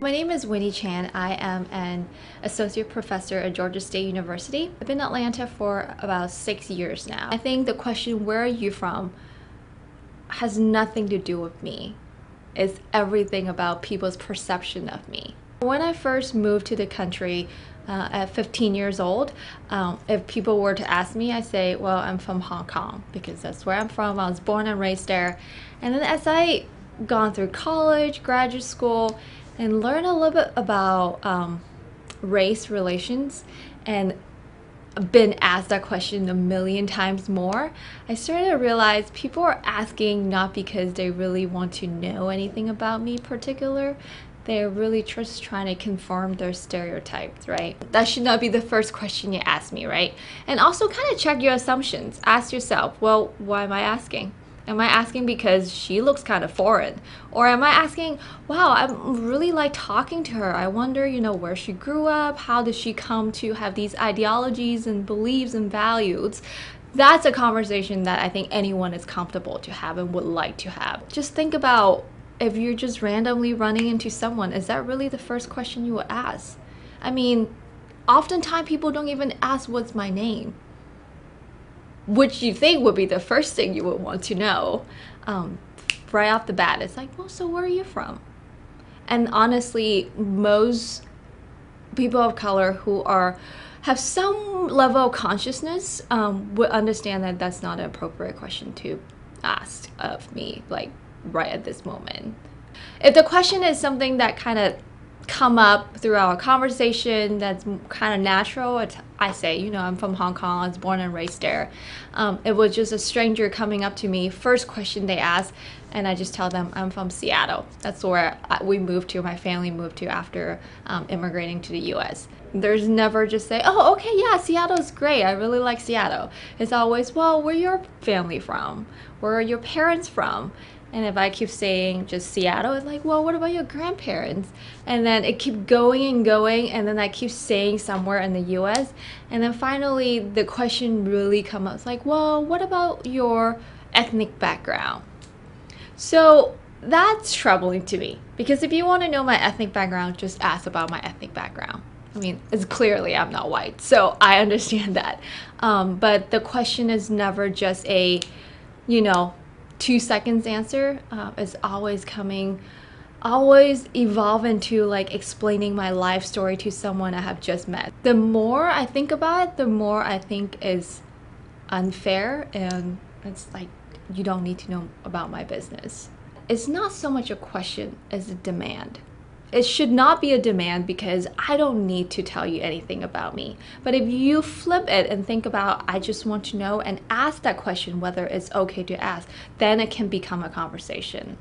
My name is Winnie Chan. I am an associate professor at Georgia State University. I've been in Atlanta for about 6 years now. I think the question, where are you from, has nothing to do with me. It's everything about people's perception of me. When I first moved to the country at 15 years old, if people were to ask me, I say, well, I'm from Hong Kong because that's where I'm from. I was born and raised there. And then as I gone through college, graduate school, and learn a little bit about race relations and been asked that question a million times more, I started to realize people are asking not because they really want to know anything about me particular. They're really just trying to confirm their stereotypes, right? That should not be the first question you ask me, right? And also kind of check your assumptions. Ask yourself, well, why am I asking? Am I asking because she looks kind of foreign? Or am I asking, wow, I really like talking to her. I wonder, where she grew up. How did she come to have these ideologies and beliefs and values? That's a conversation that I think anyone is comfortable to have and would like to have. Just think about if you're just randomly running into someone, is that really the first question you would ask? I mean, oftentimes people don't even ask what's my name, which you think would be the first thing you would want to know. Right off the bat, it's like, well, so where are you from? And honestly, most people of color who have some level of consciousness would understand that that's not an appropriate question to ask of me, like right at this moment. If the question is something that kind of come up throughout a conversation that's kind of natural, I say, I'm from Hong Kong, I was born and raised there. It was just a stranger coming up to me, first question they ask, and I just tell them I'm from Seattle. That's where we moved to, my family moved to after immigrating to the US. There's never just say, oh, okay, yeah, Seattle's great, I really like Seattle. It's always, well, where your family from? Where are your parents from? And if I keep saying just Seattle, it's like, well, what about your grandparents? And then it keeps going and going, and then I keep saying somewhere in the US. And then finally, the question really comes up. It's like, well, what about your ethnic background? So that's troubling to me, because if you want to know my ethnic background, just ask about my ethnic background. I mean, it's clearly I'm not white, so I understand that. But the question is never just a, 2 seconds answer. Is always evolve into like explaining my life story to someone I have just met. The more I think about it, the more I think is unfair, and it's like, you don't need to know about my business. It's not so much a question as a demand. It should not be a demand, because I don't need to tell you anything about me. But if you flip it and think about, I just want to know, and ask that question whether it's okay to ask, then it can become a conversation.